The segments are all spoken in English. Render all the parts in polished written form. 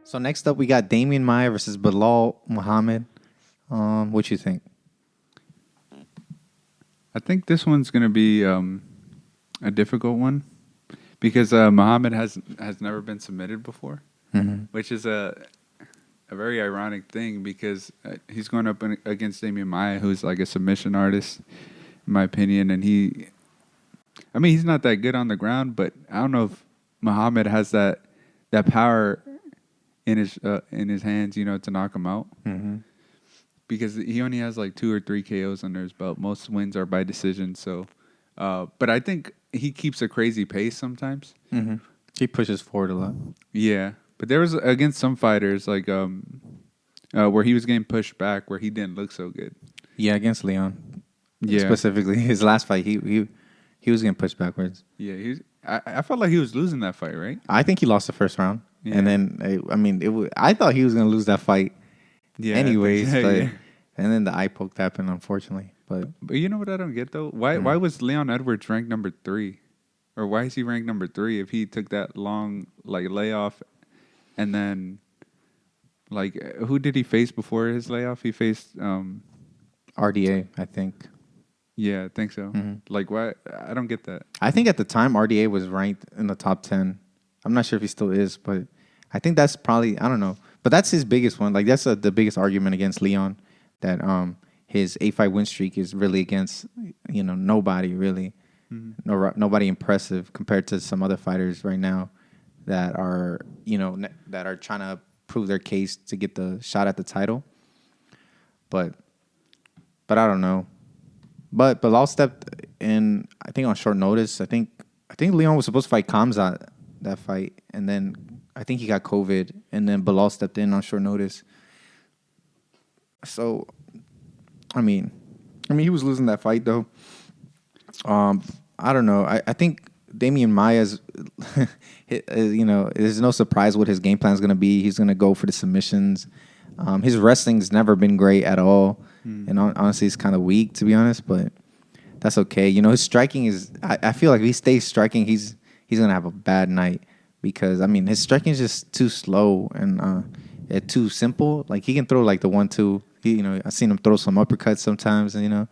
So next up, we got Demian Maia versus Belal Muhammad. What you think? I think this one's going to be a difficult one because Muhammad has never been submitted before, which is a very ironic thing because he's going up against Demian Maia, who's like a submission artist, in my opinion, and he's not that good on the ground, but I don't know if Muhammad has that power in his hands, to knock him out. Because he only has like 2 or 3 KOs under his belt. Most wins are by decision. So, but I think he keeps a crazy pace sometimes. He pushes forward a lot. Yeah, but there was against some fighters like where he was getting pushed back, where he didn't look so good. Yeah, against Leon. Yeah, specifically his last fight, he was getting pushed backwards. Yeah, I felt like he was losing that fight, right? I think he lost the first round, and then I thought he was gonna lose that fight. Yeah. Anyways, and then the eye poke happened, unfortunately. But you know what I don't get though? Why was Leon Edwards ranked number 3, or why is he ranked number 3 if he took that long layoff, and then who did he face before his layoff? He faced RDA, I think. Yeah, I think so. Why? I don't get that. I think at the time RDA was ranked in the top 10. I'm not sure if he still is, but I think that's probably, I don't know. But that's his biggest one. That's the biggest argument against Leon, that his 8-fight win streak is really against nobody really, nobody impressive compared to some other fighters right now that are that are trying to prove their case to get the shot at the title. But I don't know. But Belal stepped in, I think, on short notice. I think Leon was supposed to fight Khamzat that fight, and then I think he got COVID, and then Belal stepped in on short notice. So, he was losing that fight though. I don't know. I think Demian Maia's, there's no surprise what his game plan is going to be. He's going to go for the submissions. His wrestling's never been great at all, and honestly, it's kind of weak to be honest. But that's okay. His striking is. I feel like if he stays striking, he's going to have a bad night. Because his striking is just too slow and too simple. Like he can throw like the 1-2. I've seen him throw some uppercuts sometimes. Yeah.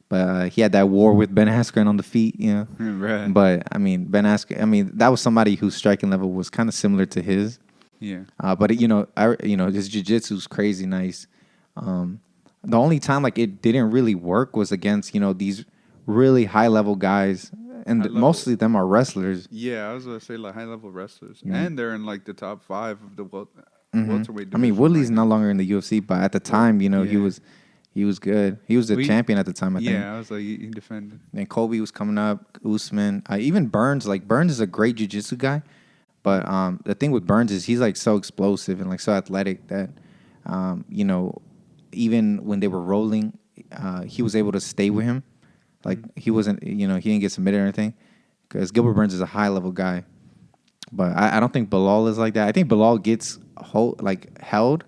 But he had that war with Ben Askren on the feet. Right. But Ben Askren. That was somebody whose striking level was kind of similar to his. Yeah. But his jiu-jitsu is crazy nice. The only time it didn't really work was against these really high level guys. And mostly them are wrestlers. Yeah, I was going to say high-level wrestlers. And they're in the top 5 of the welterweight division. Woodley's no longer in the UFC, but at the time, he was good. He was the champion at the time, I think. Yeah, I was he defended. And Kobe was coming up, Usman. Even Burns. Burns is a great jiu-jitsu guy. But the thing with Burns is he's so explosive and so athletic that, even when they were rolling, he was able to stay with him. He wasn't, he didn't get submitted or anything, because Gilbert Burns is a high level guy. But I don't think Belal is like that. I think Belal gets held.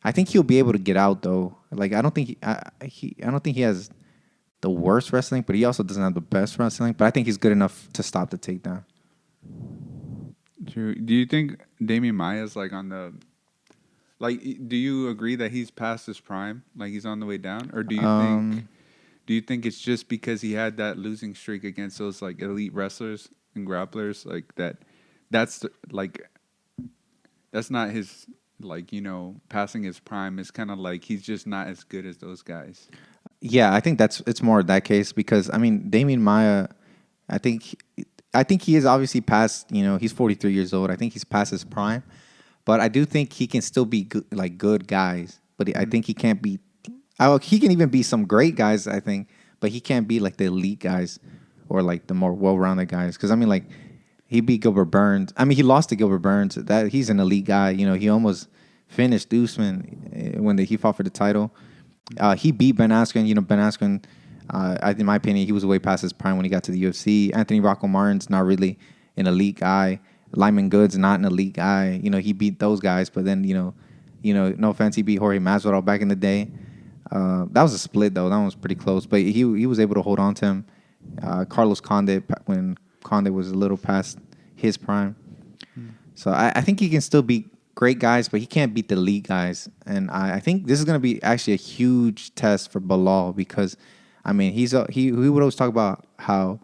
I think he'll be able to get out though. I don't think he has the worst wrestling, but he also doesn't have the best wrestling. But I think he's good enough to stop the takedown. True. Do you think Demian Maia's on the do you agree that he's past his prime, he's on the way down, or do you think? Do you think it's just because he had that losing streak against those elite wrestlers and grapplers that's not his passing his prime? It's kind of he's just not as good as those guys. Yeah, I think it's more that case because Demian Maia, I think he is obviously past. He's 43 years old. I think he's past his prime, but I do think he can still be good, good guys. But I think he can't be. He can even be some great guys, I think, but he can't be the elite guys or the more well-rounded guys. Because he beat Gilbert Burns. He lost to Gilbert Burns. That he's an elite guy. He almost finished Usman when he fought for the title. He beat Ben Askren. Ben Askren, in my opinion, he was way past his prime when he got to the UFC. Anthony Rocco Martin's not really an elite guy. Lyman Good's not an elite guy. He beat those guys, but then no offense, he beat Jorge Masvidal back in the day. That was a split, though. That one was pretty close. But he was able to hold on to him. Carlos Condit, when Condit was a little past his prime. So I think he can still beat great guys, but he can't beat the elite guys. And I think this is going to be actually a huge test for Belal because, I mean, he would always talk about how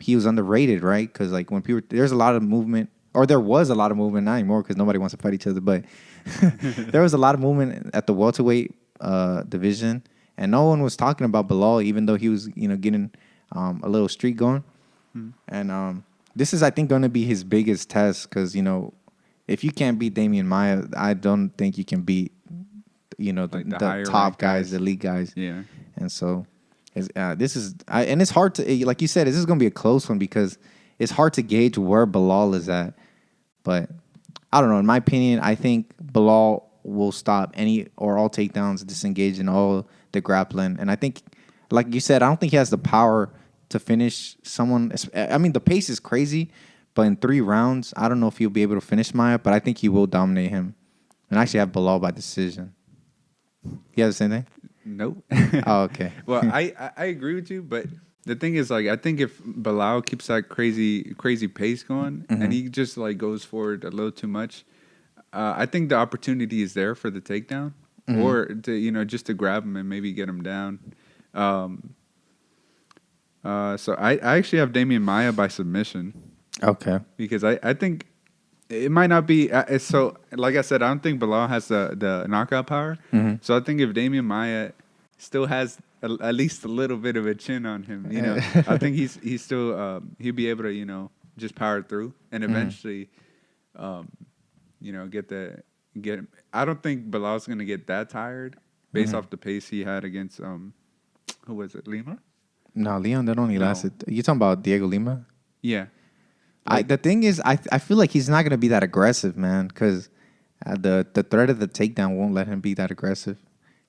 he was underrated, right? Because like when people, there's a lot of movement, or there was a lot of movement, not anymore because nobody wants to fight each other, but there was a lot of movement at the welterweight division, and no one was talking about Belal, even though he was, getting a little streak going. And this is, I think, going to be his biggest test because, if you can't beat Demian Maia, I don't think you can beat, the top guys, the elite guys. Yeah. And so this is, and it's hard to, like you said, this is going to be a close one because it's hard to gauge where Belal is at. But I don't know. In my opinion, I think Belal will stop any or all takedowns, disengage in all the grappling. And I think, like you said, I don't think he has the power to finish someone. I mean, the pace is crazy, but in 3 rounds, I don't know if he'll be able to finish Maia, but I think he will dominate him. And actually have Belal by decision. You have the same thing? Nope. Oh, okay. Well, I agree with you, but the thing is, like, I think if Belal keeps that crazy pace going and he just like goes forward a little too much, I think the opportunity is there for the takedown or to just to grab him and maybe get him down. So I actually have Demian Maia by submission. Okay. Because I think it might not be so. Like I said, I don't think Belal has the knockout power. So I think if Demian Maia still has at least a little bit of a chin on him, I think he's still he'll be able to just power through and eventually get him. I don't think Belal's gonna get that tired based off the pace he had against who was it, Lima? No, Leon, that only lasted. You talking about Diego Lima? Yeah. The thing is, I feel like he's not gonna be that aggressive, man, because the threat of the takedown won't let him be that aggressive.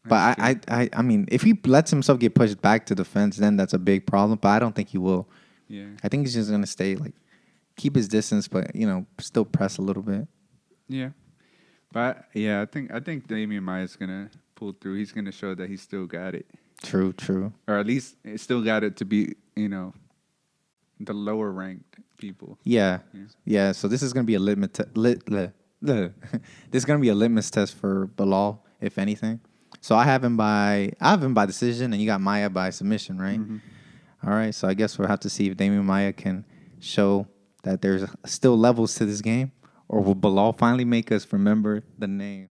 But I mean, if he lets himself get pushed back to the fence, then that's a big problem. But I don't think he will. Yeah. I think he's just gonna stay keep his distance, but still press a little bit. Yeah. But yeah, I think Demian Maia is gonna pull through. He's gonna show that he's still got it. True. Or at least still got it to be the lower ranked people. Yeah. So this is gonna be a this is gonna be a litmus test for Belal, if anything. So I have him by decision, and you got Maia by submission, right? All right. So I guess we'll have to see if Demian Maia can show that there's still levels to this game, or will Belal finally make us remember the name?